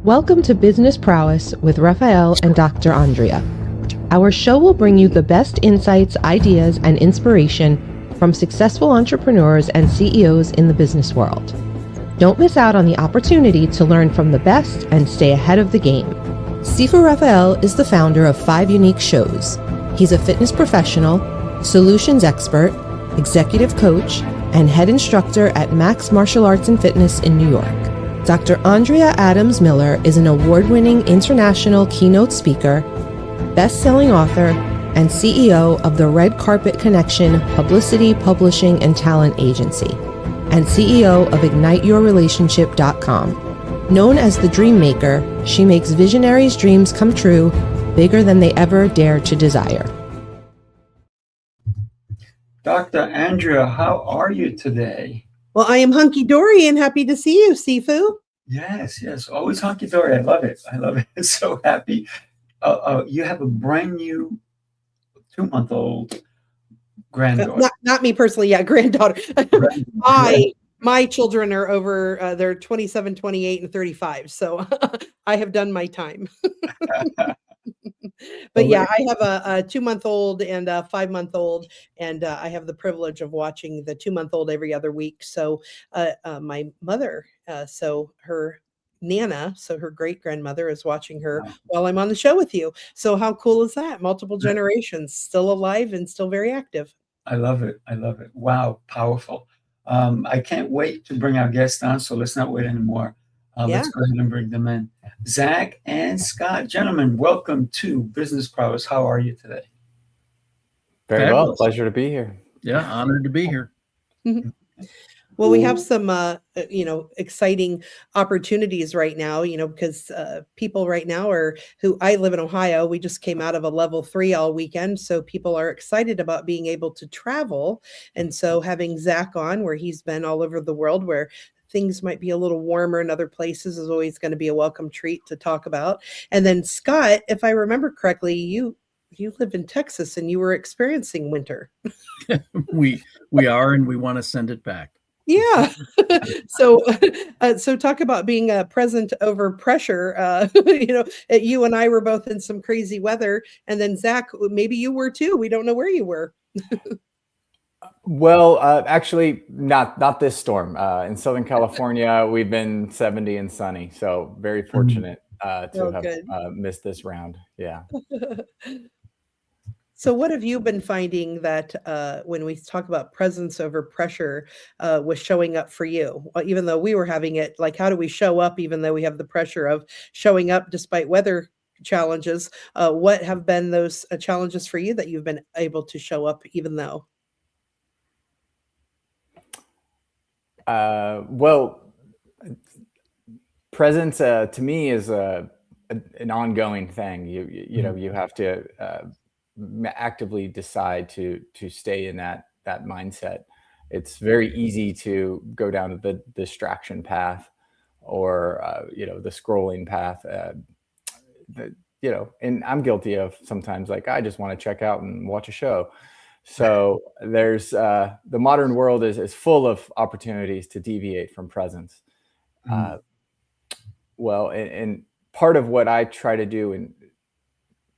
Welcome to Business Prowess with Raphael and Dr. Andrea. Our show will bring you the best insights, ideas, and inspiration from successful entrepreneurs and CEOs in the business world. Don't miss out on the opportunity to learn from the best and stay ahead of the game. Sifu Raphael is the founder of 5 unique shows. He's a fitness professional, solutions expert, executive coach, and head instructor at Max Martial Arts and Fitness in New York. Dr. Andrea Adams Miller is an award-winning international keynote speaker, best-selling author, and CEO of the Red Carpet Connection Publicity, Publishing, and Talent Agency, and CEO of IgniteYourRelationship.com. Known as the Dream Maker, she makes visionaries' dreams come true, bigger than they ever dare to desire. Dr. Andrea, how are you today? Well, I am hunky-dory and happy to see you, Sifu. Yes. Always hunky-dory. I love it. So happy. You have a brand new 2-month-old granddaughter. Not me personally, granddaughter. My children are over, they're 27, 28, and 35. So I have done my time. But yeah, I have a 2-month-old and a 5-month-old, and I have the privilege of watching the 2-month-old every other week. So my mother, so her Nana, so her great grandmother is watching her while I'm on the show with you. So how cool is that? Multiple generations, still alive and still very active. I love it. Wow, powerful. I can't wait to bring our guests on, so let's not wait anymore. Let's go ahead and bring them in. Zach and Scott, gentlemen, welcome to Business Prowess. How are you today? Very well. Pleasure to be here. Yeah, honored to be here. Well, we have some, exciting opportunities right now, because people right now I live in Ohio. We just came out of a level 3 all weekend. So people are excited about being able to travel. And so having Zach on, where he's been all over the world, where things might be a little warmer in other places, is always going to be a welcome treat to talk about. And then Scott, if I remember correctly, you live in Texas and you were experiencing winter. We are, and we want to send it back. Yeah. So talk about being present over pressure. You and I were both in some crazy weather, and then Zach, maybe you were too. We don't know where you were. Well, actually, not this storm. In Southern California, we've been 70 and sunny, so very fortunate to have missed this round. Yeah. So what have you been finding that when we talk about presence over pressure was showing up for you? Even though we were having it, like, how do we show up even though we have the pressure of showing up despite weather challenges? What have been those challenges for you that you've been able to show up even though? Well, presence to me is an ongoing thing. You have to actively decide to stay in that mindset. It's very easy to go down the distraction path or the scrolling path. And I'm guilty of sometimes, like, I just want to check out and watch a show. So there's the modern world is full of opportunities to deviate from presence. And part of what I try to do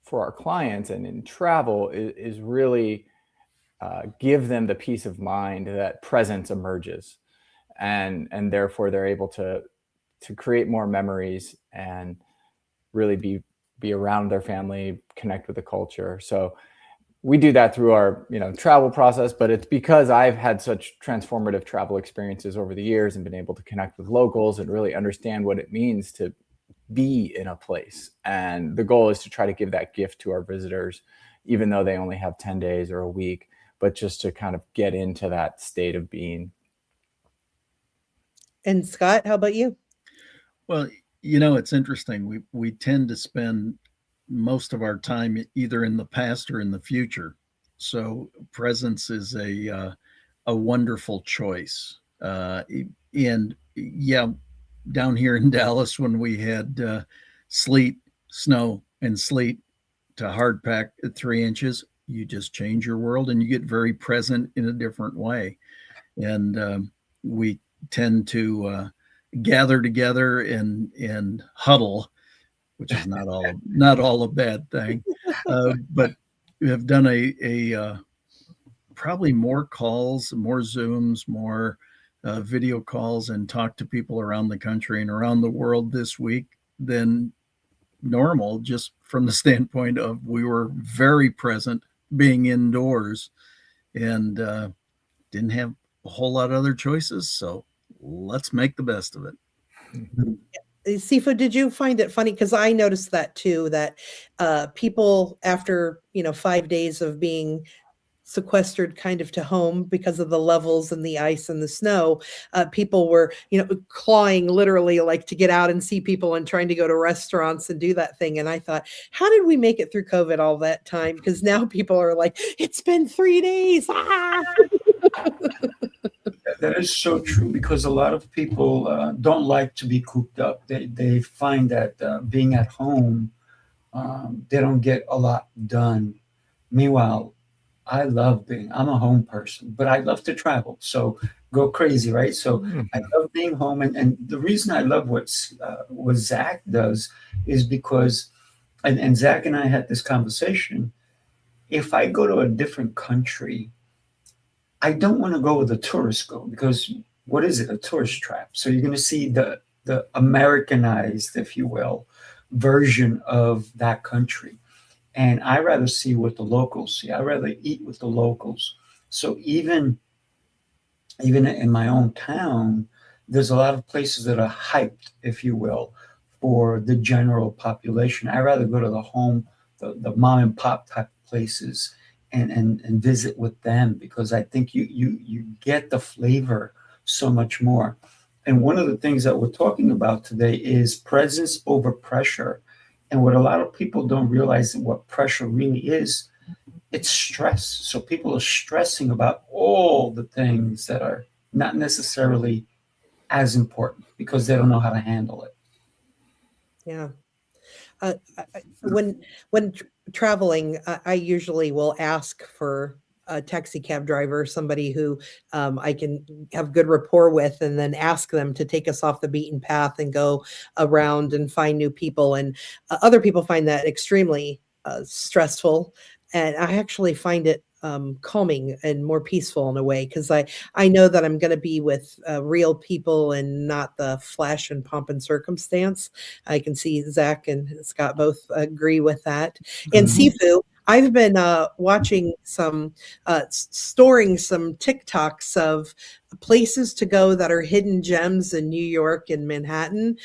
for our clients and in travel is really give them the peace of mind that presence emerges, and therefore they're able to create more memories and really be around their family, connect with the culture. So we do that through our travel process, but it's because I've had such transformative travel experiences over the years and been able to connect with locals and really understand what it means to be in a place. And the goal is to try to give that gift to our visitors, even though they only have 10 days or a week, but just to kind of get into that state of being. And Scott, how about you? Well, it's interesting. We tend to spend most of our time either in the past or in the future. So presence is a wonderful choice. And yeah, down here in Dallas, when we had snow and sleet to hard pack at 3 inches, you just change your world and you get very present in a different way. And we tend to gather together and huddle, which is not all a bad thing, but we have done a probably more calls, more Zooms, more video calls, and talked to people around the country and around the world this week than normal, just from the standpoint of we were very present being indoors and didn't have a whole lot of other choices. So let's make the best of it. Sifu, did you find it funny? Because I noticed that too, that people after, 5 days of being sequestered kind of to home because of the levels and the ice and the snow, people were, clawing literally like to get out and see people and trying to go to restaurants and do that thing. And I thought, how did we make it through COVID all that time? Because now people are like, it's been 3 days. Ah! That is so true, because a lot of people don't like to be cooped up. They find that being at home, they don't get a lot done. Meanwhile, I'm a home person, but I love to travel. So go crazy, right? So I love being home. And the reason I love what Zach does is because, and Zach and I had this conversation, if I go to a different country, I don't want to go with a tourist go, because what is it? A tourist trap. So you're going to see the Americanized, if you will, version of that country. And I rather see what the locals see. I rather eat with the locals. So even in my own town, there's a lot of places that are hyped, if you will, for the general population. I rather go to the mom and pop type of places and visit with them, because I think you get the flavor so much more. And one of the things that we're talking about today is presence over pressure. And what a lot of people don't realize what pressure really is, it's stress. So people are stressing about all the things that are not necessarily as important because they don't know how to handle it. Yeah. When traveling, I usually will ask for a taxi cab driver, somebody who I can have good rapport with, and then ask them to take us off the beaten path and go around and find new people. And other people find that extremely stressful. And I actually find it calming and more peaceful in a way, because I know that I'm going to be with real people and not the flash and pomp and circumstance. I can see Zach and Scott both agree with that. And Sifu, I've been watching storing some TikToks of places to go that are hidden gems in New York and Manhattan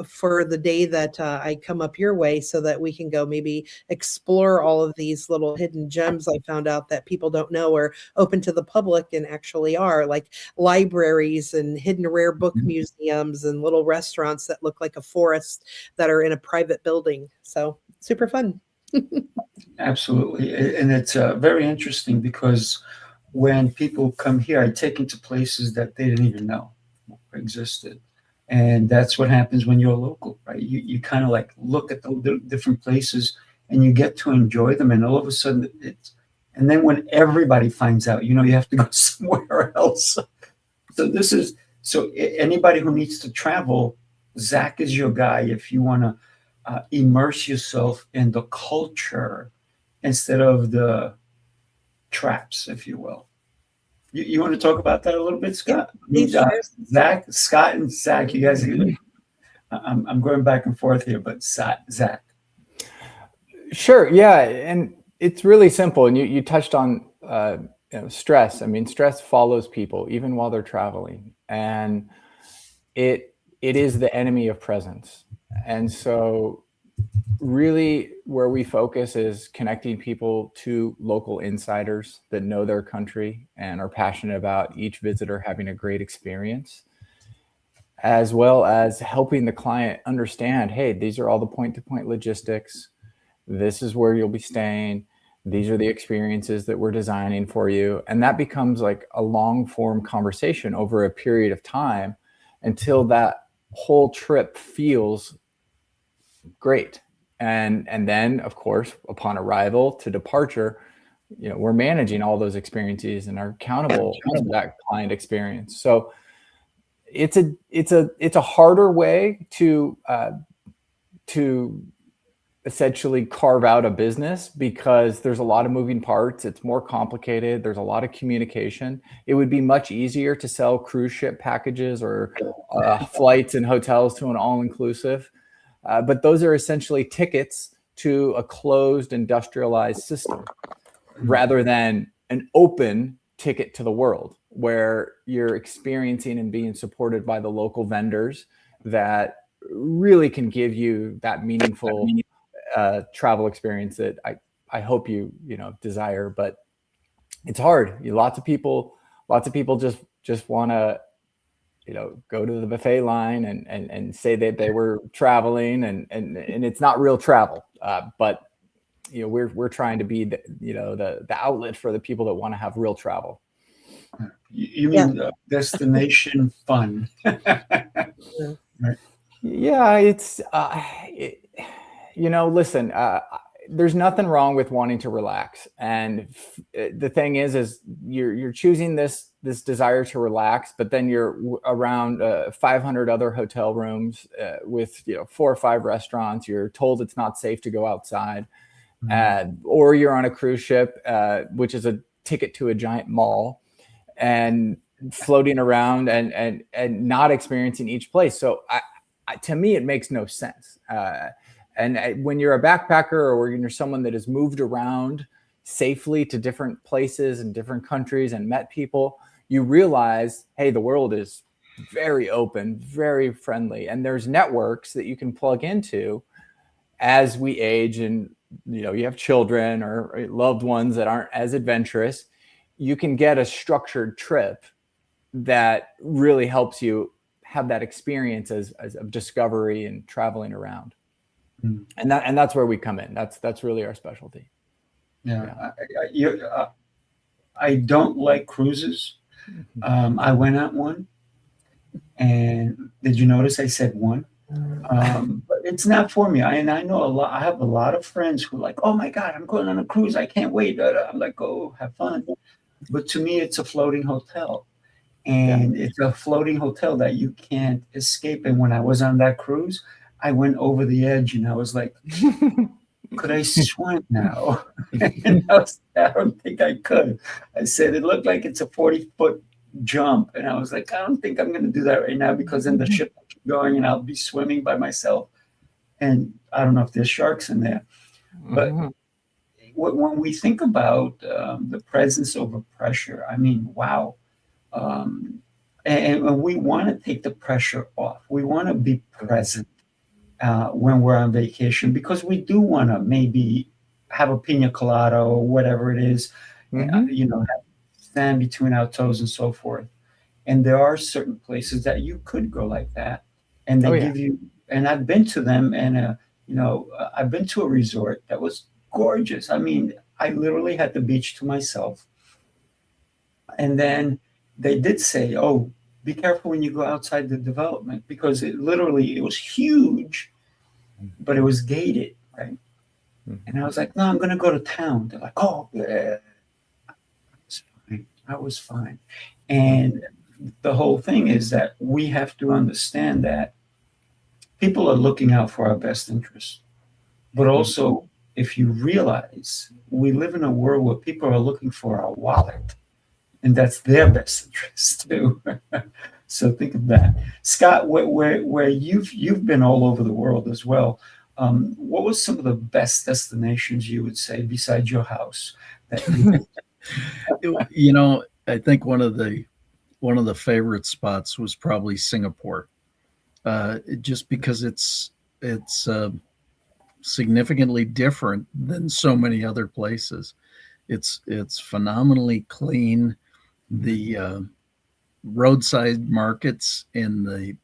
for the day that I come up your way, so that we can go maybe explore all of these little hidden gems I found out that people don't know are open to the public and actually are, like libraries and hidden rare book museums and little restaurants that look like a forest that are in a private building. So super fun. Absolutely. And it's very interesting, because when people come here, I take them to places that they didn't even know existed. And that's what happens when you're local, right? You kind of like look at the different places and you get to enjoy them. And all of a sudden and then when everybody finds out, you have to go somewhere else. So anybody who needs to travel, Zach is your guy if you want to immerse yourself in the culture instead of the traps, if you will. You want to talk about that a little bit, Scott? Scott and Zach, you guys. I'm going back and forth here, but Zach. Sure. Yeah, and it's really simple. And you touched on stress. I mean, stress follows people even while they're traveling, and it is the enemy of presence. And so really where we focus is connecting people to local insiders that know their country and are passionate about each visitor having a great experience, as well as helping the client understand, hey, these are all the point-to-point logistics. This is where you'll be staying. These are the experiences that we're designing for you. And that becomes like a long form conversation over a period of time until that whole trip feels great. And then, of course, upon arrival to departure, we're managing all those experiences and are accountable to that client experience. So it's a harder way to essentially carve out a business because there's a lot of moving parts. It's more complicated. There's a lot of communication. It would be much easier to sell cruise ship packages or flights and hotels to an all-inclusive. But those are essentially tickets to a closed industrialized system rather than an open ticket to the world where you're experiencing and being supported by the local vendors that really can give you that meaningful travel experience that I hope you desire. But it's hard. Lots of people just want to go to the buffet line and say that they were traveling and it's not real travel. But we're trying to be the outlet for the people that want to have real travel. You mean destination fun? Right. Yeah, it's listen, there's nothing wrong with wanting to relax, and the thing is you're choosing this desire to relax, but then you're around 500 other hotel rooms with 4 or 5 restaurants. You're told it's not safe to go outside, or you're on a cruise ship, which is a ticket to a giant mall, and floating around and not experiencing each place. So to me, it makes no sense. And when you're a backpacker or when you're someone that has moved around safely to different places and different countries and met people, you realize, hey, the world is very open, very friendly. And there's networks that you can plug into as we age and, you have children or loved ones that aren't as adventurous. You can get a structured trip that really helps you have that experience as of discovery and traveling around. And that's where we come in. That's really our specialty. Yeah. I don't like cruises. I went on one, and did you notice I said one? But it's not for me. I know I have a lot of friends who are like, oh my God, I'm going on a cruise. I can't wait. I'm like, oh, have fun. But to me, it's a floating hotel. And it's a floating hotel that you can't escape. And when I was on that cruise, I went over the edge and I was like, could I swim now? And I don't think I could. I said, it looked like it's a 40-foot jump. And I was like, I don't think I'm going to do that right now because then the ship will keep going and I'll be swimming by myself. And I don't know if there's sharks in there. But when we think about the presence over pressure, I mean, wow. And we want to take the pressure off. We want to be present when we're on vacation because we do want to maybe have a pina colada or whatever it is, have sand between our toes and so forth. And there are certain places that you could go like that, and they give you. And I've been to them, and I've been to a resort that was gorgeous. I mean, I literally had the beach to myself, and then they did say, oh, be careful when you go outside the development because it was huge, but it was gated, right? And I was like, no, I'm going to go to town. They're like, oh, yeah. I was fine. And the whole thing is that we have to understand that people are looking out for our best interests. But also, if you realize we live in a world where people are looking for our wallet, and that's their best interest too. So think of that, Scott. Where you've been all over the world as well. What was some of the best destinations you would say besides your house? That I think one of the favorite spots was probably Singapore, just because it's significantly different than so many other places. It's phenomenally clean. The roadside markets and the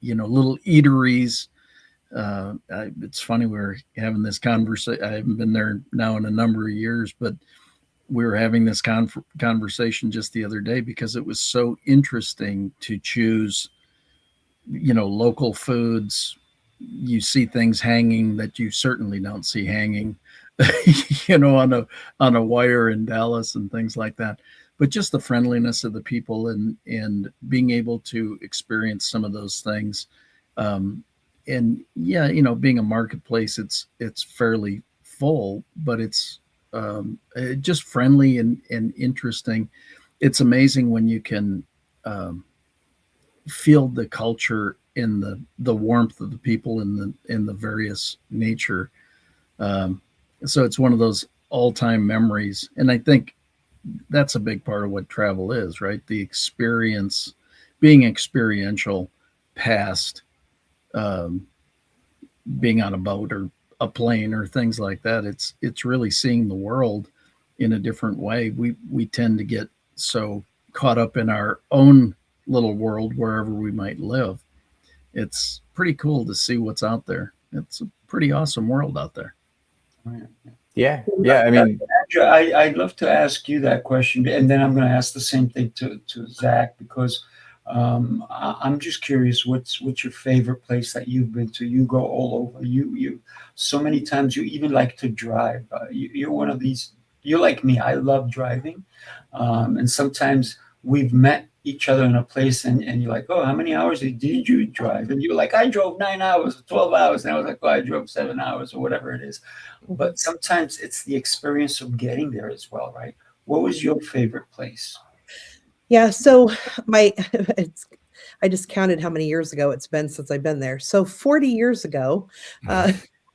little eateries. It's funny, we're having this conversation. I haven't been there now in a number of years, but we were having this conversation just the other day because it was so interesting to choose local foods. You see things hanging that you certainly don't see hanging on a wire in Dallas and things like that. but just the friendliness of the people and being able to experience some of those things. And yeah, being a marketplace, it's fairly full, but it's just friendly and interesting. It's amazing when you can feel the culture in the warmth of the people in the various nature. So it's one of those all-time memories, and I think that's a big part of what travel is, right? The experience, being experiential, past being on a boat or a plane or things like that. It's really seeing the world in a different way. We tend to get so caught up in our own little world wherever we might live. It's pretty cool to see what's out there. It's a pretty awesome world out there. Yeah. I mean, Andrew, I'd love to ask you that question, and then I'm going to ask the same thing to Zach, because I'm just curious, what's your favorite place that you've been to? You go all over. You so many times. You even like to drive. You're one of these. You're like me. I love driving, and sometimes we've met each other in a place, and you're like, oh, how many hours did you drive? And you're like, I drove 9 hours, or 12 hours, and I was like, oh, I drove 7 hours, or whatever it is. But sometimes it's the experience of getting there as well, right? What was your favorite place? Yeah, so I just counted how many years ago it's been since I've been there. So 40 years ago,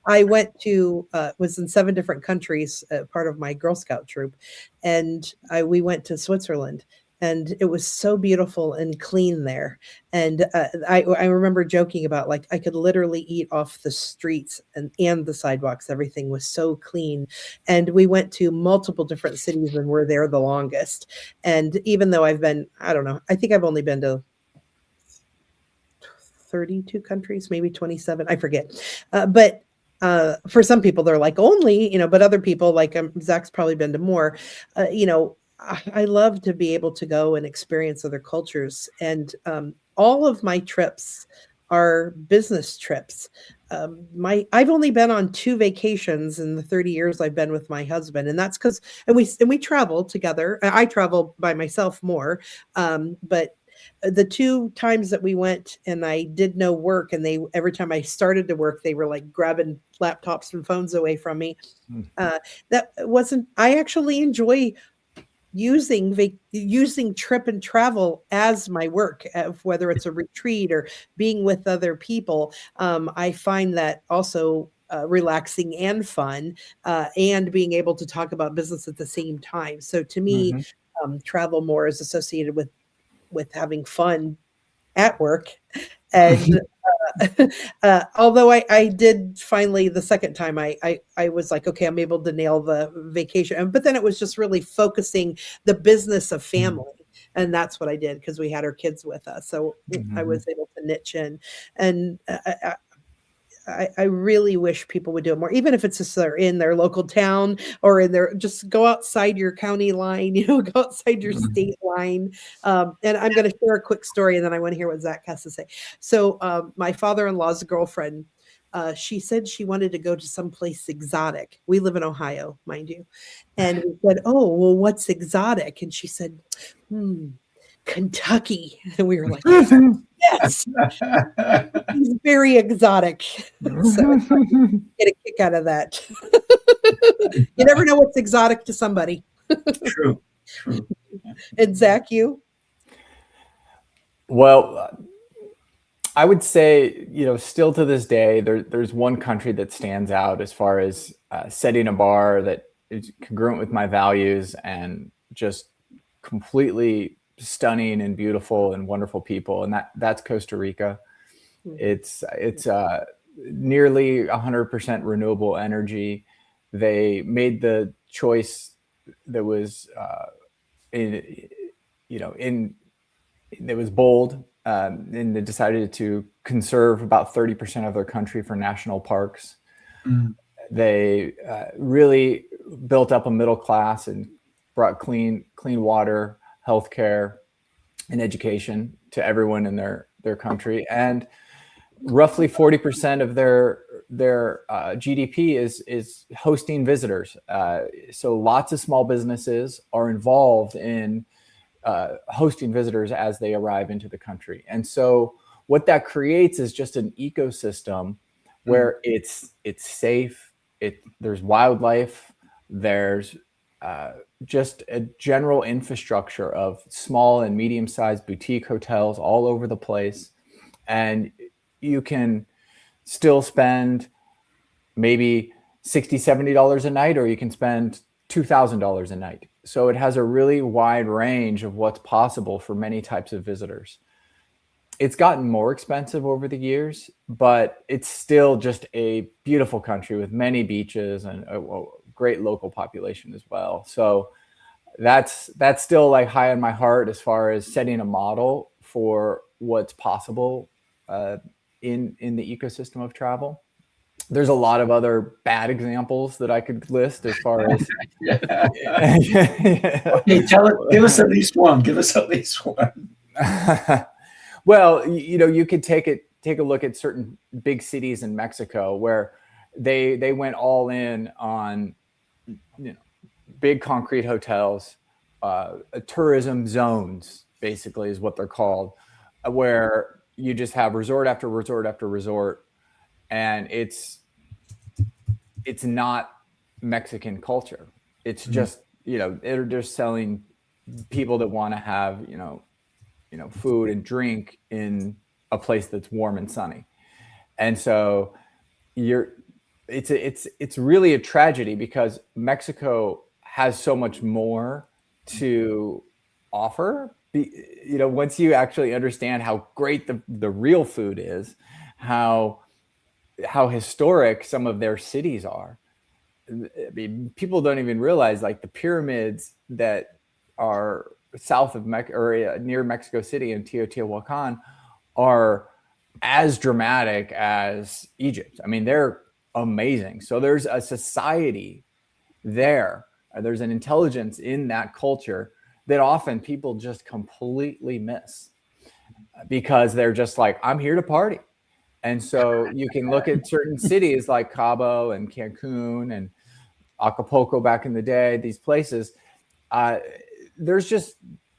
I went to was in 7 different countries, part of my Girl Scout troop, and we went to Switzerland. And it was so beautiful and clean there. And I remember joking about, like, I could literally eat off the streets and the sidewalks. Everything was so clean. And we went to multiple different cities and were there the longest. And even though I've been, I don't know, I think I've only been to 32 countries, maybe 27, I forget. But for some people, they're like, only, but other people, like Zach's probably been to more, I love to be able to go and experience other cultures. And all of my trips are business trips. I've only been on 2 vacations in the 30 years I've been with my husband. And that's because, and we travel together. I travel by myself more. But the 2 times that we went and I did no work, and every time I started to work, they were like grabbing laptops and phones away from me. I actually enjoy using trip and travel as my work, whether it's a retreat or being with other people. I find that also relaxing and fun, and being able to talk about business at the same time. So to me, travel more is associated with having fun at work. And although I did finally, the second time I was like, okay, I'm able to nail the vacation. But then it was just really focusing the business of family. And that's what I did, because we had our kids with us. So I was able to niche in. And I really wish people would do it more, even if it's just they're in their local town or just go outside your county line, go outside your state line. And I'm going to share a quick story, and then I want to hear what Zach has to say. So my father-in-law's girlfriend, she said she wanted to go to someplace exotic. We live in Ohio, mind you. And we said, oh, well, what's exotic? And she said, Kentucky. And we were like, yes, he's very exotic. So get a kick out of that. You never know what's exotic to somebody. True. And Zach, you? Well, I would say, still to this day, there's one country that stands out as far as setting a bar that is congruent with my values and just completely stunning and beautiful and wonderful people, and that's Costa Rica. It's nearly 100% renewable energy. They made the choice that was it was bold, and they decided to conserve about 30% of their country for national parks. They really built up a middle class and brought clean water, healthcare, and education to everyone in their country. And roughly 40% of their GDP is hosting visitors. So lots of small businesses are involved in hosting visitors as they arrive into the country. And so what that creates is just an ecosystem where it's safe, there's wildlife, there's just a general infrastructure of small and medium-sized boutique hotels all over the place. And you can still spend maybe $60, $70 a night, or you can spend $2,000 a night. So it has a really wide range of what's possible for many types of visitors. It's gotten more expensive over the years, but it's still just a beautiful country with many beaches and a great local population as well. So that's still like high on my heart as far as setting a model for what's possible in the ecosystem of travel. There's a lot of other bad examples that I could list as far as. Okay, give us at least one. Give us at least one. Well, you could take a look at certain big cities in Mexico where they went all in on big concrete hotels, tourism zones, basically is what they're called, where you just have resort after resort after resort, and it's not Mexican culture. It's just they're just selling people that want to have food and drink in a place that's warm and sunny. And so it's really a tragedy because Mexico has so much more to offer. Once you actually understand how great the real food is, how historic some of their cities are. I mean, people don't even realize like the pyramids that are south of near Mexico City and Teotihuacan are as dramatic as Egypt. I mean, they're amazing. So there's a society there. There's an intelligence in that culture that often people just completely miss because they're just like, I'm here to party. And so you can look at certain cities like Cabo and Cancun and Acapulco back in the day, these places, there's just,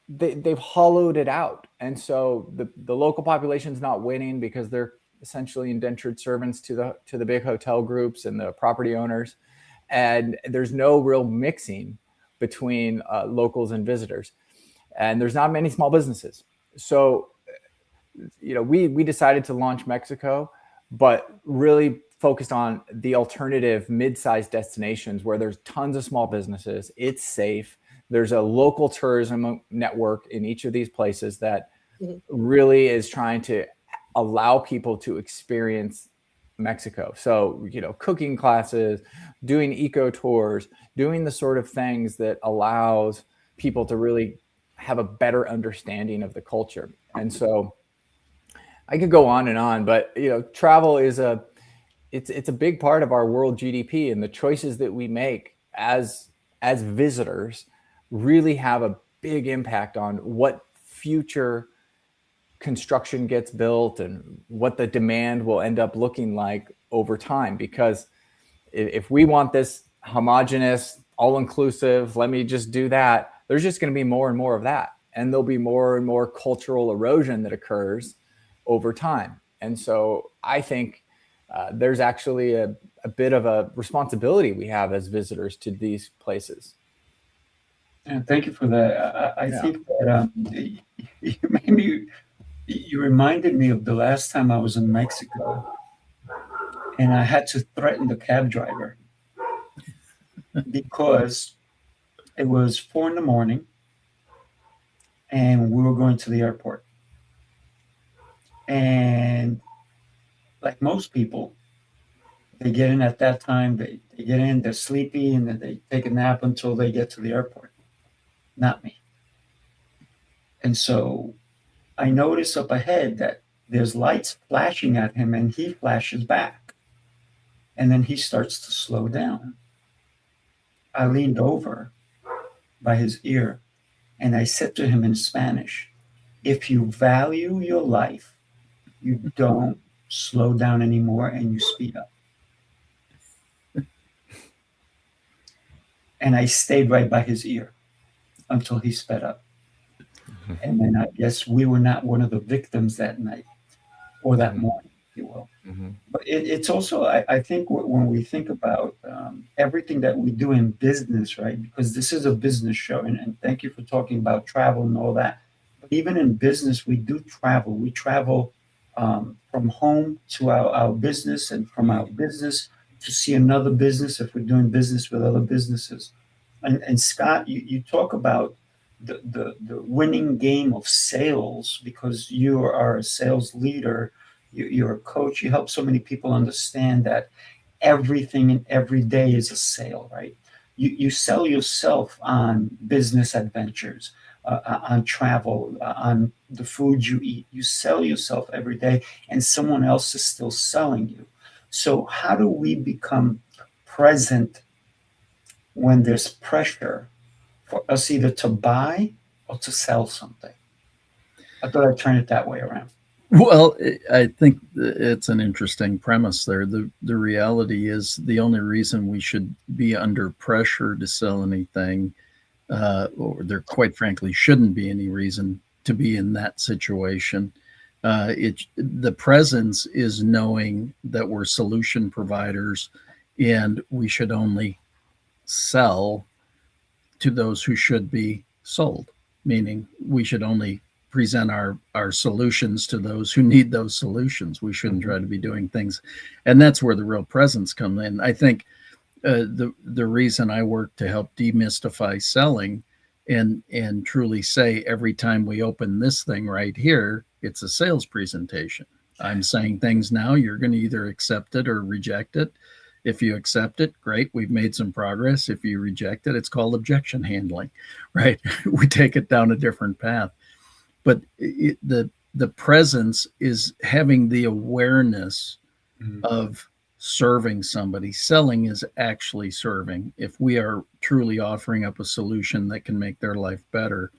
they've hollowed it out. And so the local population's not winning because they're essentially indentured servants to the big hotel groups and the property owners. And there's no real mixing between locals and visitors. And there's not many small businesses. So, we decided to launch Mexico, but really focused on the alternative mid-sized destinations where there's tons of small businesses. It's safe. There's a local tourism network in each of these places that really is trying to allow people to experience Mexico. So, cooking classes, doing eco tours, doing the sort of things that allows people to really have a better understanding of the culture. And so I could go on, but travel is it's a big part of our world GDP, and the choices that we make as visitors really have a big impact on what future construction gets built and what the demand will end up looking like over time. Because if we want this homogenous, all-inclusive, let me just do that, there's just going to be more and more of that, and there'll be more and more cultural erosion that occurs over time. And so I think there's actually a bit of a responsibility we have as visitors to these places. And thank you for that. I think that you reminded me of the last time I was in Mexico, and I had to threaten the cab driver because it was 4 a.m. and we were going to the airport. And like most people, they get in at that time, they get in, they're sleepy, and then they take a nap until they get to the airport. Not me. And so I notice up ahead that there's lights flashing at him, and he flashes back. And then he starts to slow down. I leaned over by his ear, and I said to him in Spanish, if you value your life, you don't slow down anymore and you speed up. And I stayed right by his ear until he sped up. And then I guess we were not one of the victims that night or that morning, if you will. But it's also, I think, when we think about everything that we do in business, right? Because this is a business show, and thank you for talking about travel and all that. But even in business, we do travel. We travel from home to our business, and from our business to see another business if we're doing business with other businesses. And Scott, you talk about the winning game of sales because you are a sales leader, you're a coach, you help so many people understand that everything and every day is a sale, right? You sell yourself on business adventures, on travel, on the food you eat. You sell yourself every day, and someone else is still selling you. So, how do we become present when there's pressure for us either to buy or to sell something? I thought I'd turn it that way around. Well, I think it's an interesting premise there. The reality is the only reason we should be under pressure to sell anything, or there quite frankly shouldn't be any reason to be in that situation. The presence is knowing that we're solution providers and we should only sell to those who should be sold, meaning we should only present our solutions to those who need those solutions. We shouldn't try to be doing things, and that's where the real presence comes in. I think the reason I work to help demystify selling and truly say every time we open this thing right here, it's a sales presentation. I'm saying things now, you're going to either accept it or reject it. If you accept it, great, we've made some progress. If you reject it, it's called objection handling, right? We take it down a different path. But the presence is having the awareness of serving somebody. Selling is actually serving. If we are truly offering up a solution that can make their life better,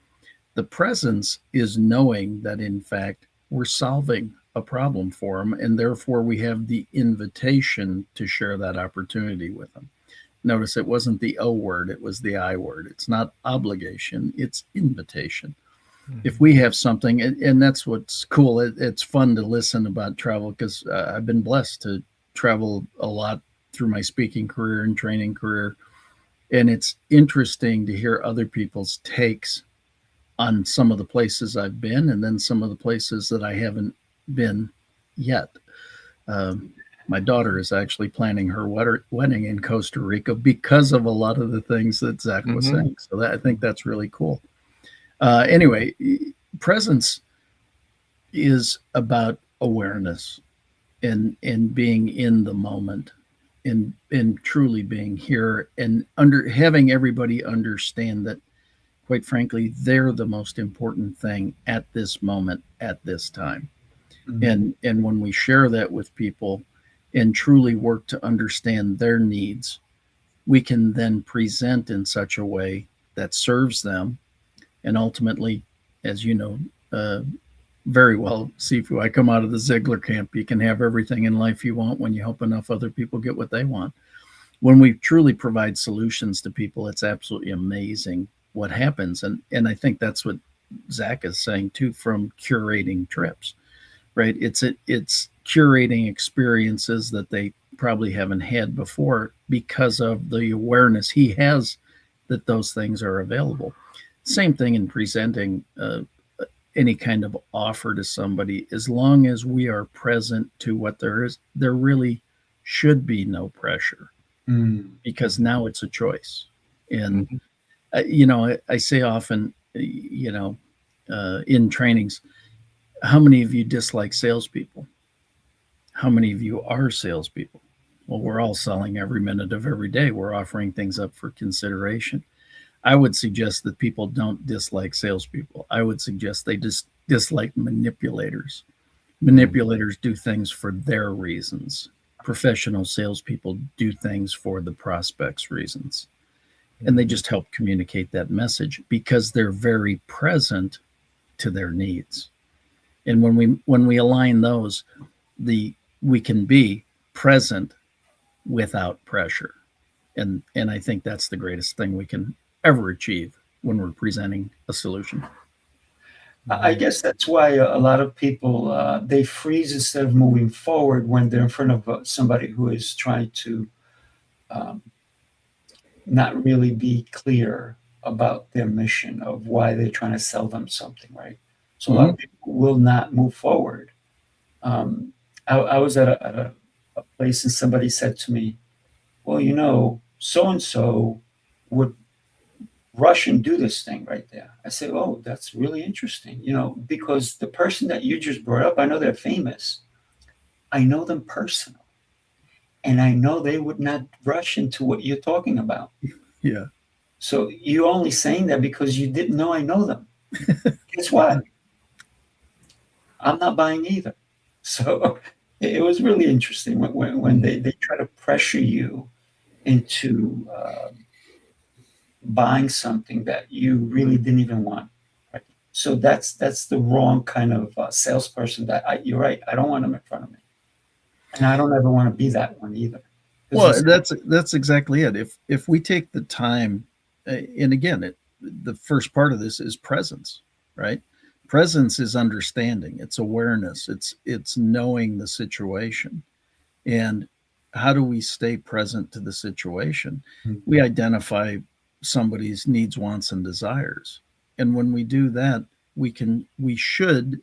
the presence is knowing that in fact we're solving a problem for them, and therefore we have the invitation to share that opportunity with them. Notice it wasn't the O word, it was the I word. It's not obligation, it's invitation. If we have something, and that's what's cool, it's fun to listen about travel because I've been blessed to travel a lot through my speaking career and training career. And it's interesting to hear other people's takes on some of the places I've been and then some of the places that I haven't been yet. My daughter is actually planning her wedding in Costa Rica because of a lot of the things that Zach was saying. So I think that's really cool. Anyway, presence is about awareness and being in the moment and truly being here and having everybody understand that, quite frankly, they're the most important thing at this moment, at this time. And when we share that with people and truly work to understand their needs, we can then present in such a way that serves them. And ultimately, as you know very well, Sifu, I come out of the Ziegler camp. You can have everything in life you want when you help enough other people get what they want. When we truly provide solutions to people, it's absolutely amazing what happens. And I think that's what Zach is saying too, from curating trips, right? It's curating experiences that they probably haven't had before because of the awareness he has that those things are available. Same thing in presenting any kind of offer to somebody. As long as we are present to what there is, there really should be no pressure because now it's a choice. And, I say often, in trainings, how many of you dislike salespeople? How many of you are salespeople? Well, we're all selling every minute of every day. We're offering things up for consideration. I would suggest that people don't dislike salespeople. I would suggest they just dislike manipulators. Manipulators do things for their reasons. Professional salespeople do things for the prospect's reasons. And they just help communicate that message because they're very present to their needs. And when we align those, we can be present without pressure. And I think that's the greatest thing we can ever achieve when we're presenting a solution. I guess that's why a lot of people, they freeze instead of moving forward when they're in front of somebody who is trying to um, not really be clear about their mission of why they're trying to sell them something, right? So a lot of people will not move forward. I was at a place and somebody said to me, well, you know, so and so would rush and do this thing right there. I said, oh, that's really interesting, you know, because the person that you just brought up, I know they're famous. I know them personally. And I know they would not rush into what you're talking about. Yeah. So you're only saying that because you didn't know I know them. Guess what? I'm not buying either. So it was really interesting when they try to pressure you into buying something that you really didn't even want. Right? So that's the wrong kind of salesperson. You're right. I don't want them in front of me, and I don't ever want to be that one either. Well, that's exactly it. If we take the time, and again, the first part of this is presence, right? Presence is understanding. It's awareness. It's knowing the situation, and how do we stay present to the situation? Mm-hmm. We identify somebody's needs, wants, and desires, and when we do that, we should,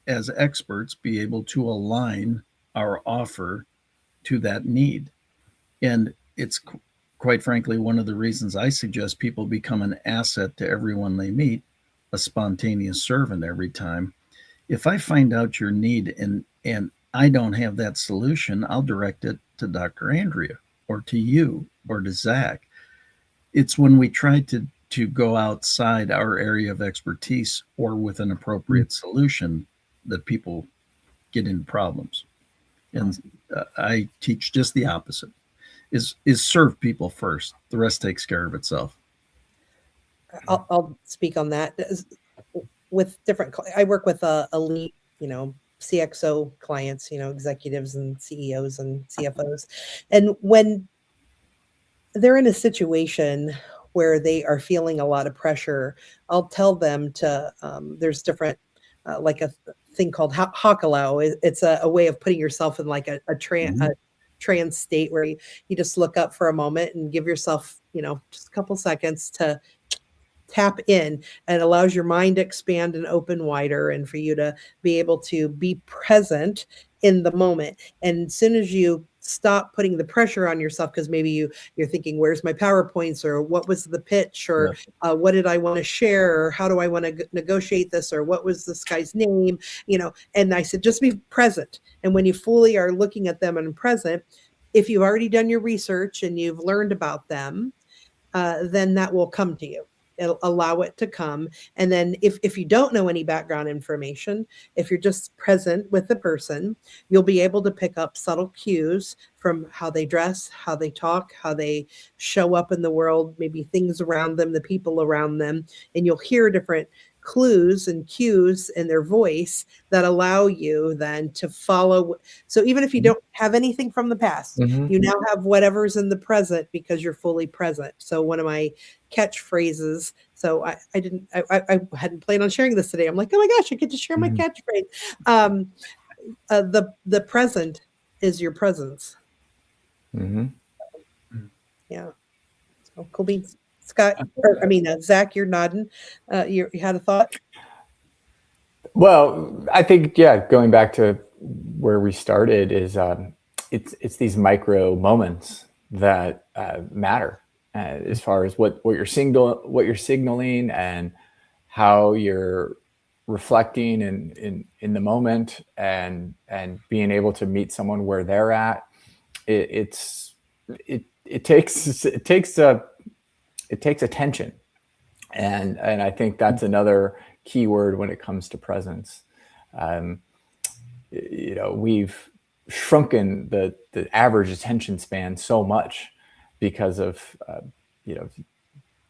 as experts, be able to align our offer to that need. And it's quite frankly one of the reasons I suggest people become an asset to everyone they meet, a spontaneous servant every time. If I find out your need and I don't have that solution, I'll direct it to Dr. Andrea or to you or to Zach. It's when we try to go outside our area of expertise or with an appropriate solution that people get into problems. And I teach just the opposite. Is serve people first. The rest takes care of itself. I'll speak on that. With different, I work with elite, CXO clients, executives and CEOs and CFOs. And when they're in a situation where they are feeling a lot of pressure, I'll tell them to, there's different, like a thing called Hakalau. It's a way of putting yourself in like a trance state where you just look up for a moment and give yourself, just a couple seconds to tap in, and allows your mind to expand and open wider and for you to be able to be present in the moment. And as soon as you stop putting the pressure on yourself, because maybe you're thinking, where's my PowerPoints, or what was the pitch, or what did I want to share, or how do I want to negotiate this, or what was this guy's name, and I said, just be present. And when you fully are looking at them and present, if you've already done your research and you've learned about them, then that will come to you. It'll allow it to come. And then if you don't know any background information, if you're just present with the person, you'll be able to pick up subtle cues from how they dress, how they talk, how they show up in the world, maybe things around them, the people around them, and you'll hear different clues and cues in their voice that allow you then to follow. So even if you don't have anything from the past, you now have whatever's in the present because you're fully present. So one of my catchphrases, so I hadn't planned on sharing this today. I'm like, oh my gosh, I get to share my catchphrase. The present is your presence. Yeah. So cool beans. Scott, Zach, you're nodding. You had a thought? Well, I think, going back to where we started is it's these micro moments that matter as far as what you're signaling and how you're reflecting in the moment and being able to meet someone where they're at. It takes attention, and I think that's another key word when it comes to presence. We've shrunken the average attention span so much because of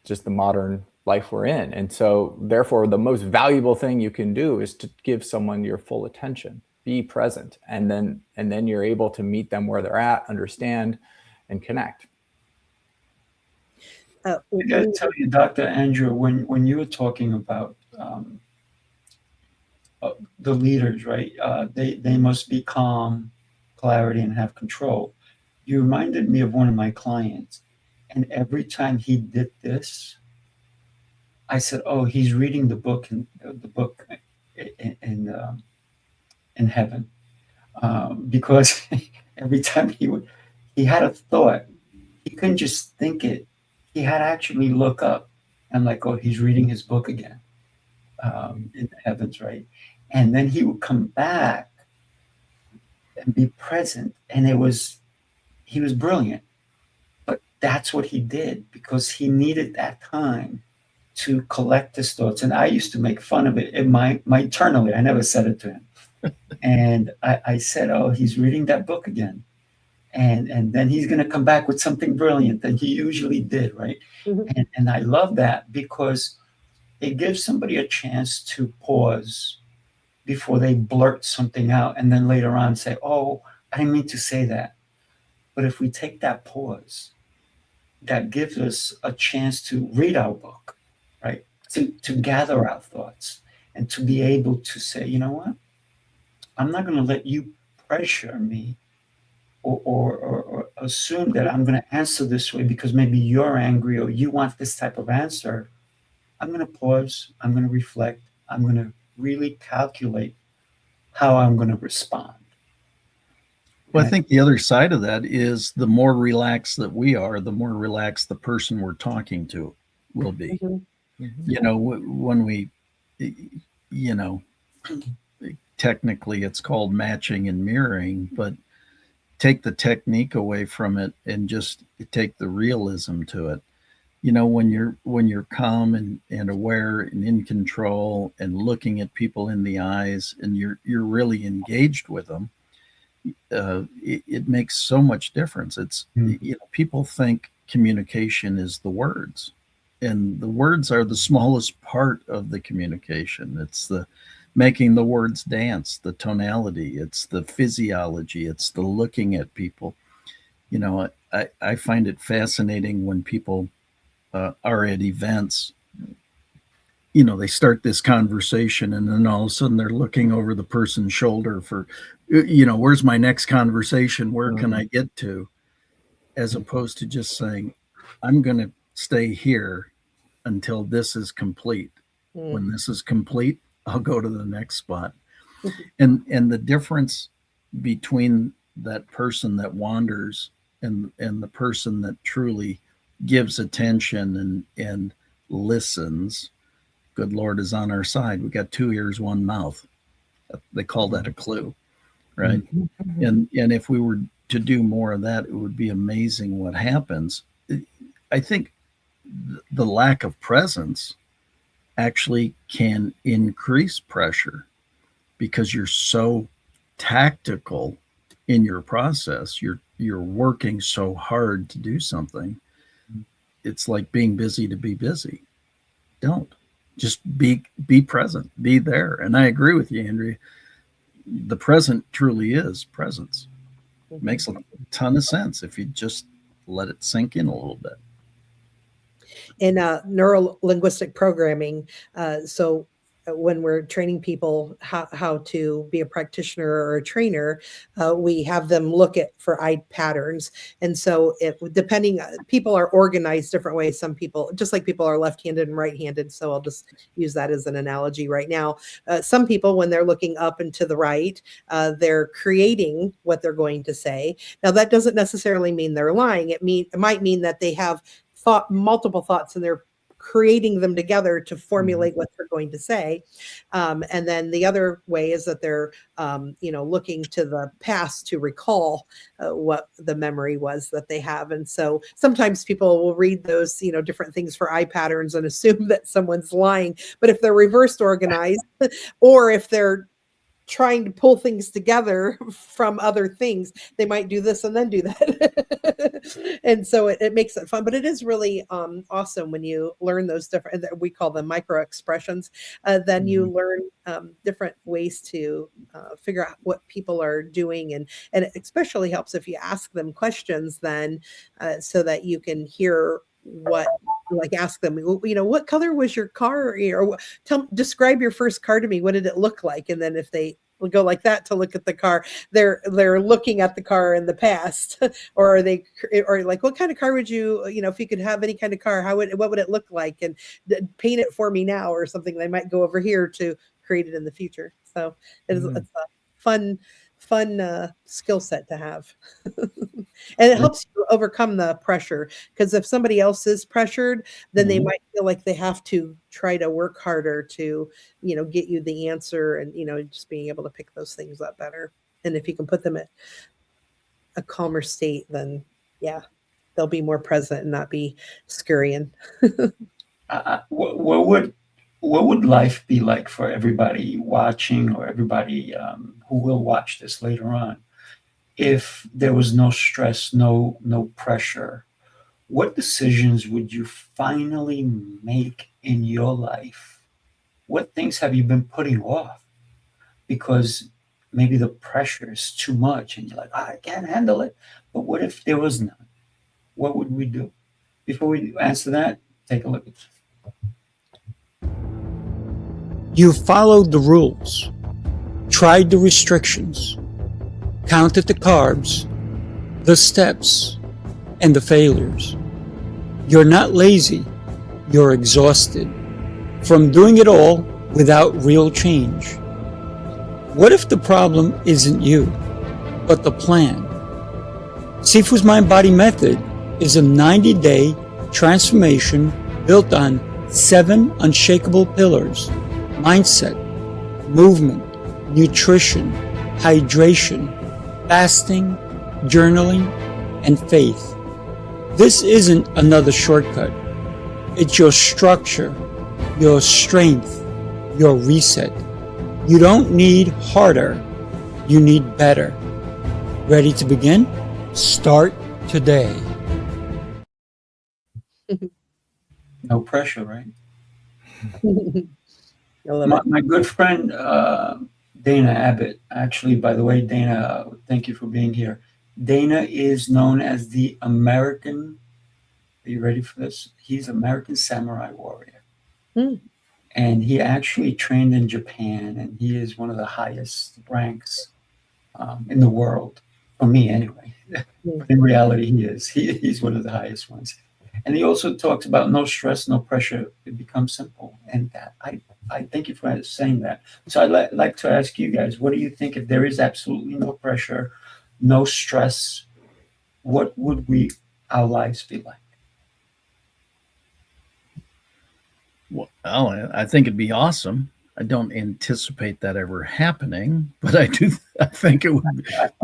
just the modern life we're in, and so therefore the most valuable thing you can do is to give someone your full attention, be present, and then you're able to meet them where they're at, understand, and connect. I got to tell you, Dr. Andrew, when you were talking about the leaders, right? They must be calm, clarity, and have control. You reminded me of one of my clients, and every time he did this, I said, "Oh, he's reading the book in in heaven," because every time he had a thought, he couldn't just think it. He had to actually look up and like, "Oh, he's reading his book again in the heavens," right? And then he would come back and be present, and he was brilliant. But that's what he did because he needed that time to collect his thoughts. And I used to make fun of it in my eternally. I never said it to him. And I said, "Oh, he's reading that book again. And then he's gonna come back with something brilliant." And he usually did, right? And I love that because it gives somebody a chance to pause before they blurt something out and then later on say, "Oh, I didn't mean to say that." But if we take that pause, that gives us a chance to read our book, right? To gather our thoughts and to be able to say, "You know what? I'm not going to let you pressure me or assume that I'm going to answer this way because maybe you're angry or you want this type of answer. I'm going to pause. I'm going to reflect. I'm going to really calculate how I'm going to respond." Well, I think the other side of that is the more relaxed that we are, the more relaxed the person we're talking to will be. You know, when we, you know, technically it's called matching and mirroring, but take the technique away from it and just take the realism to it. You know, when you're calm and aware and in control and looking at people in the eyes and you're really engaged with them, it makes so much difference. It's you know, people think communication is the words, and the words are the smallest part of the communication. It's the making the words dance, the tonality, it's the physiology, it's the looking at people. You know, I find it fascinating when people are at events. You know, they start this conversation and then all of a sudden they're looking over the person's shoulder for, you know, where's my next conversation? Where can I get to? As opposed to just saying, I'm going to stay here until this is complete. When this is complete, I'll go to the next spot. And the difference between that person that wanders and the person that truly gives attention and listens, good Lord is on our side. We got 2 ears, 1 mouth. They call that a clue, right? And if we were to do more of that, it would be amazing what happens. I think the lack of presence actually can increase pressure because you're so tactical in your process. You're working so hard to do something. It's like being busy to be busy. Don't. Just be present, be there. And I agree with you, Andrea. The present truly is presence. It makes a ton of sense if you just let it sink in a little bit. In neuro-linguistic programming, so when we're training people how to be a practitioner or a trainer, we have them look for eye patterns. And so depending, people are organized different ways. Some people, just like people are left-handed and right-handed. So I'll just use that as an analogy right now. Some people, when they're looking up and to the right, they're creating what they're going to say. Now, that doesn't necessarily mean they're lying. It might mean that they have multiple thoughts and they're creating them together to formulate what they're going to say. And then the other way is that they're, looking to the past to recall what the memory was that they have. And so sometimes people will read those, different things for eye patterns and assume that someone's lying. But if they're reversed organized or if they're trying to pull things together from other things, they might do this and then do that. And so it makes it fun, but it is really awesome when you learn those different, we call them micro expressions. Then you learn different ways to figure out what people are doing. And it especially helps if you ask them questions then so that you can hear what like ask them, what color was your car? Or describe your first car to me. What did it look like? And then if they will go like that to look at the car, they're looking at the car in the past. Or are they, or like, what kind of car would you, if you could have any kind of car, what would it look like? And paint it for me now, or something. They might go over here to create it in the future. So it's a fun skill set to have. And it helps you overcome the pressure, because if somebody else is pressured, then they might feel like they have to try to work harder to, get you the answer, and, just being able to pick those things up better. And if you can put them at a calmer state, then they'll be more present and not be scurrying. What would life be like for everybody watching, or everybody who will watch this later on, if there was no stress, no pressure? What decisions would you finally make in your life? What things have you been putting off because maybe the pressure is too much and you're like, I can't handle it? But what if there was none? What would we do? Before we answer that, take a look at this. You followed the rules, tried the restrictions, counted the carbs, the steps, and the failures. You're not lazy, you're exhausted from doing it all without real change. What if the problem isn't you, but the plan? Sifu's Mind Body Method is a 90-day transformation built on 7 unshakable pillars: mindset, movement, nutrition, hydration, fasting, journaling, and faith. This isn't another shortcut. It's your structure, your strength, your reset. You don't need harder, you need better. Ready to begin? Start today. No pressure, right? I love it. My good friend Dana Abbott, actually, by the way, Dana, thank you for being here. Dana is known as the American, are you ready for this? He's American Samurai Warrior. And he actually trained in Japan, and he is one of the highest ranks in the world, for me anyway. But in reality, he's one of the highest ones. And he also talks about no stress, no pressure. It becomes simple. And that I thank you for saying that. So I'd like to ask you guys, what do you think if there is absolutely no pressure, no stress, what would our lives be like? Well, I think it'd be awesome. I don't anticipate that ever happening, but I think it would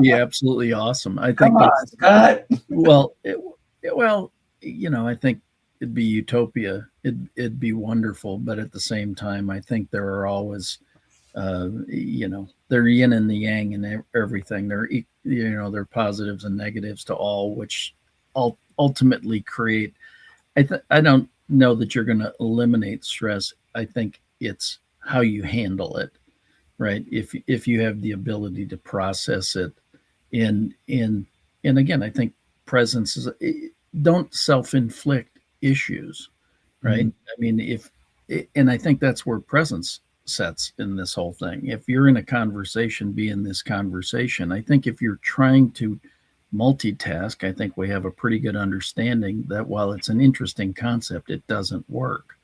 be absolutely awesome. I think Scott. I think it'd be utopia. It'd be wonderful, but at the same time, I think there are always, they're yin and the yang and everything. They're positives and negatives to all, which ultimately create. I don't know that you're going to eliminate stress. I think it's how you handle it, right? If you have the ability to process it, and again, I think presence is. Don't self-inflict issues, right? I mean, and I think that's where presence sets in this whole thing. If you're in a conversation, be in this conversation. I think if you're trying to multitask, I think we have a pretty good understanding that while it's an interesting concept, it doesn't work.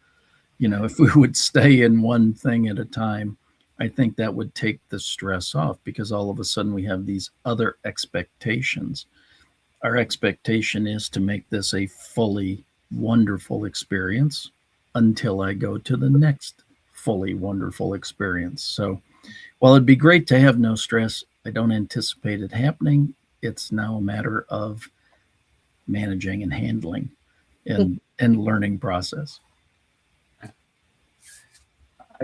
If we would stay in one thing at a time, I think that would take the stress off, because all of a sudden we have these other expectations. Our expectation is to make this a fully wonderful experience until I go to the next fully wonderful experience. So while it'd be great to have no stress, I don't anticipate it happening. It's now a matter of managing and handling and learning process.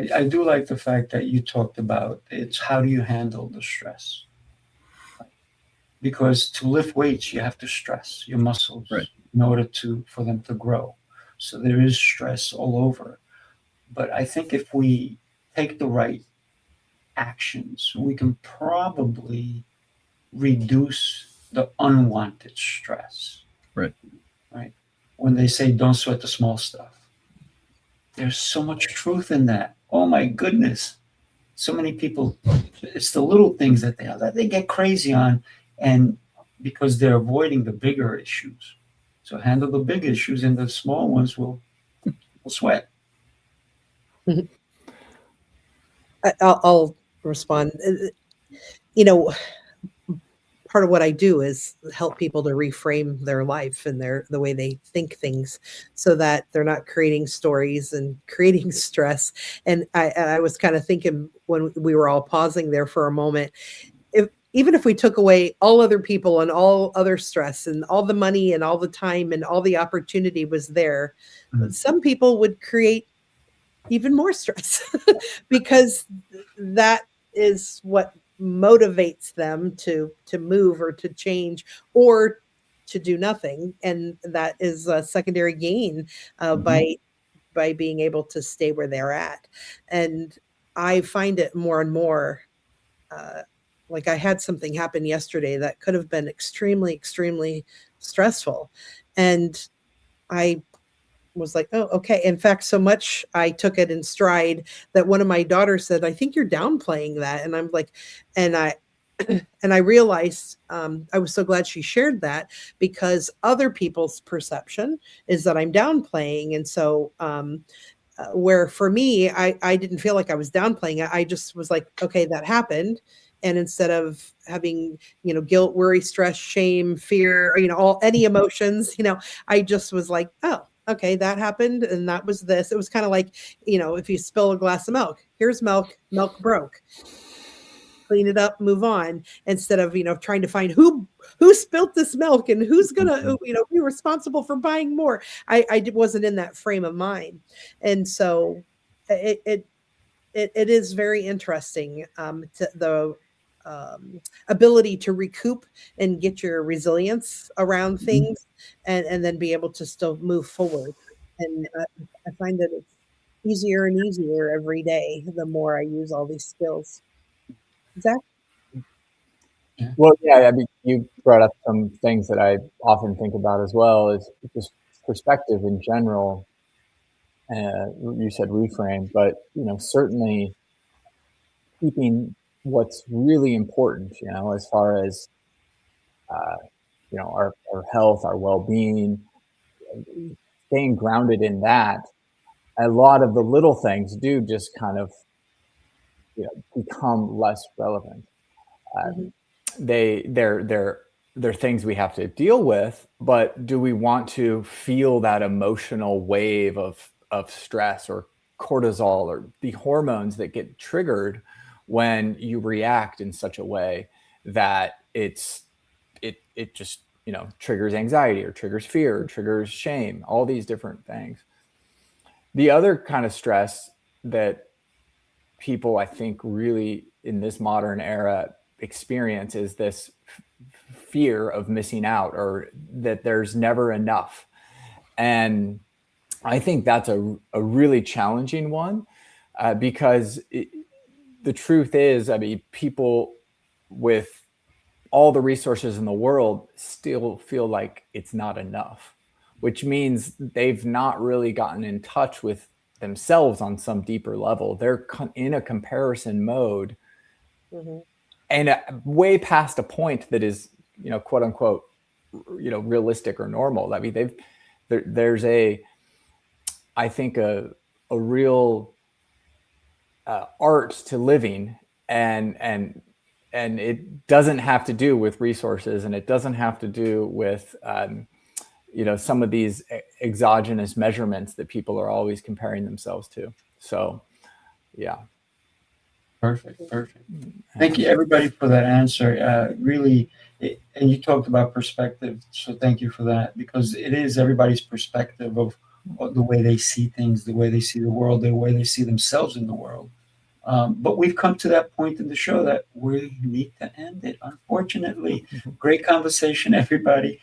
I do like the fact that you talked about it's how do you handle the stress? Because to lift weights, you have to stress your muscles in order for them to grow. So there is stress all over. But I think if we take the right actions, we can probably reduce the unwanted stress. Right. when they say don't sweat the small stuff. There's so much truth in that. Oh my goodness. So many people, it's the little things that they get crazy on, and because they're avoiding the bigger issues. So handle the big issues, and the small ones will sweat. I'll respond. You know, part of what I do is help people to reframe their life and the way they think things, so that they're not creating stories and creating stress. And I was kind of thinking when we were all pausing there for a moment, even if we took away all other people and all other stress and all the money and all the time and all the opportunity was there, some people would create even more stress because that is what motivates them to move or to change or to do nothing, and that is a secondary gain by being able to stay where they're at. And I find it more and more like I had something happen yesterday that could have been extremely stressful, and I was like, oh, okay. In fact, so much I took it in stride that one of my daughters said, I think you're downplaying that. And I'm like, and I and I realized I was so glad she shared that, because other people's perception is that I'm downplaying. And so where for me, I didn't feel like I was downplaying it. I just was like, okay, that happened. And instead of having, guilt, worry, stress, shame, fear, any emotions, I just was like, oh, okay, that happened. And that was this. It was kind of like, if you spill a glass of milk, here's milk broke. Clean it up, move on, instead of, trying to find who spilt this milk and who's going to, be responsible for buying more. I wasn't in that frame of mind. And so it is very interesting, the ability to recoup and get your resilience around things, and then be able to still move forward. And I find that it's easier and easier every day the more I use all these skills. Zach? Well, yeah, I mean, you brought up some things that I often think about as well, is just perspective in general. You said reframe, but certainly keeping what's really important, as far as our health, our well-being, staying grounded in that. A lot of the little things do just kind of become less relevant. They're things we have to deal with, but do we want to feel that emotional wave of stress or cortisol or the hormones that get triggered when you react in such a way that it just triggers anxiety or triggers fear or triggers shame, all these different things. The other kind of stress that people, I think, really in this modern era experience is this fear of missing out, or that there's never enough. And I think that's a really challenging one, because the truth is, I mean, people with all the resources in the world still feel like it's not enough, which means they've not really gotten in touch with themselves on some deeper level. They're in a comparison mode, and way past a point that is, quote unquote, realistic or normal. I mean, there's I think a real art to living, and it doesn't have to do with resources, and it doesn't have to do with some of these exogenous measurements that people are always comparing themselves to. So, yeah. Perfect. Thank you, everybody, for that answer. Really, and you talked about perspective, so thank you for that, because it is everybody's perspective of the way they see things, the way they see the world, the way they see themselves in the world. But we've come to that point in the show that we need to end it, unfortunately. Great conversation, everybody.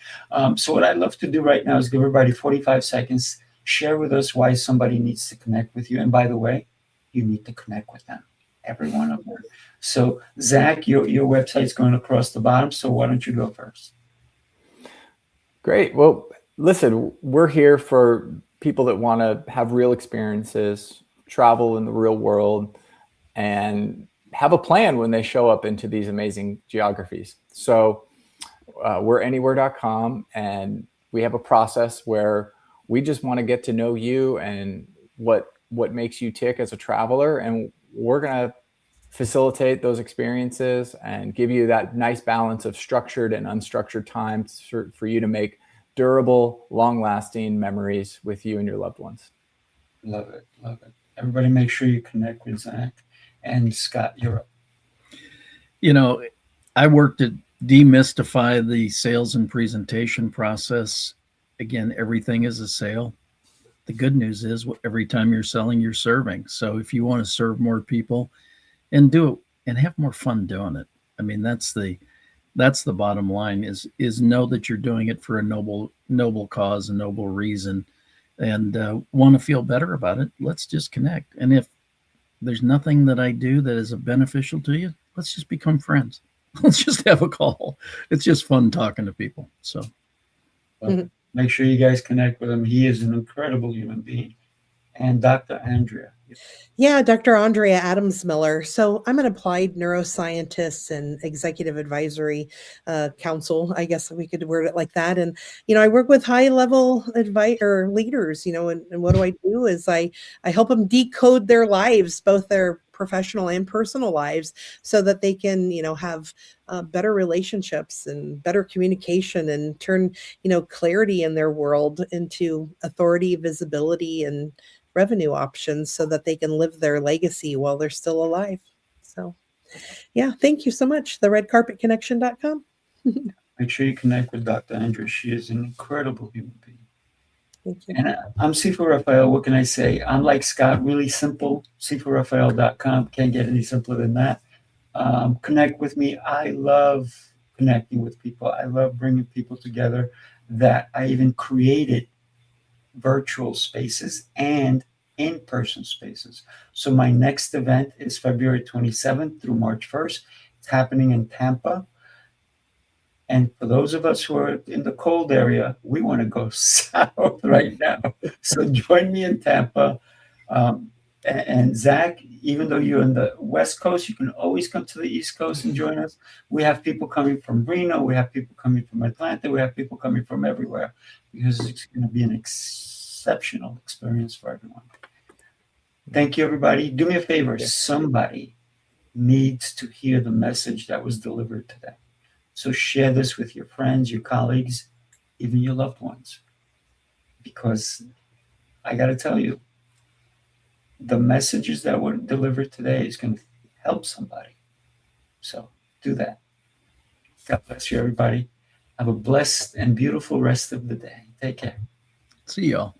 So what I'd love to do right now is give everybody 45 seconds, share with us why somebody needs to connect with you. And by the way, you need to connect with them, every one of them. So Zach, your website's going across the bottom, so why don't you go first? Great. Well, listen, we're here for people that want to have real experiences, travel in the real world, and have a plan when they show up into these amazing geographies. So we're anywhere.com, and we have a process where we just want to get to know you and what makes you tick as a traveler, and we're going to facilitate those experiences and give you that nice balance of structured and unstructured time for you to make durable, long-lasting memories with you and your loved ones. Love it. Love it. Everybody make sure you connect with Zach. And Scott, you're up. You know, I worked to demystify the sales and presentation process. Again, everything is a sale. The good news is every time you're selling, you're serving. So if you want to serve more people and do it and have more fun doing it, I mean, that's the bottom line is know that you're doing it for a noble cause, a noble reason, and want to feel better about it. Let's just connect. And if there's nothing that I do that is beneficial to you, let's just become friends. Let's just have a call. It's just fun talking to people. So make sure you guys connect with him. He is an incredible human being. And Dr. Andrea. Yeah, Dr. Andrea Adams-Miller. So I'm an applied neuroscientist and executive advisory council. I guess we could word it like that. And, I work with high-level leaders, and what do I do is I help them decode their lives, both their professional and personal lives, so that they can, have better relationships and better communication and turn, clarity in their world into authority, visibility, and revenue options so that they can live their legacy while they're still alive. So, yeah, thank you so much. TheRedCarpetConnection.com. Make sure you connect with Dr. Andrea. She is an incredible human being. Thank you. And I'm Sifu Raphael. What can I say? I'm like Scott, really simple. SifuRaphael.com. Can't get any simpler than that. Connect with me. I love connecting with people. I love bringing people together. That I even created virtual spaces and in-person spaces. So my next event is February 27th through March 1st. It's happening in Tampa. And for those of us who are in the cold area, we want to go south right now. So join me in Tampa. And Zach, even though you're in the West Coast, you can always come to the East Coast and join us. We have people coming from Reno. We have people coming from Atlanta. We have people coming from everywhere because it's going to be an exceptional experience for everyone. Thank you, everybody. Do me a favor. Somebody needs to hear the message that was delivered today. So share this with your friends, your colleagues, even your loved ones. Because I got to tell you, the messages that were delivered today is going to help somebody. So do that. God bless you, everybody. Have a blessed and beautiful rest of the day. Take care. see y'all.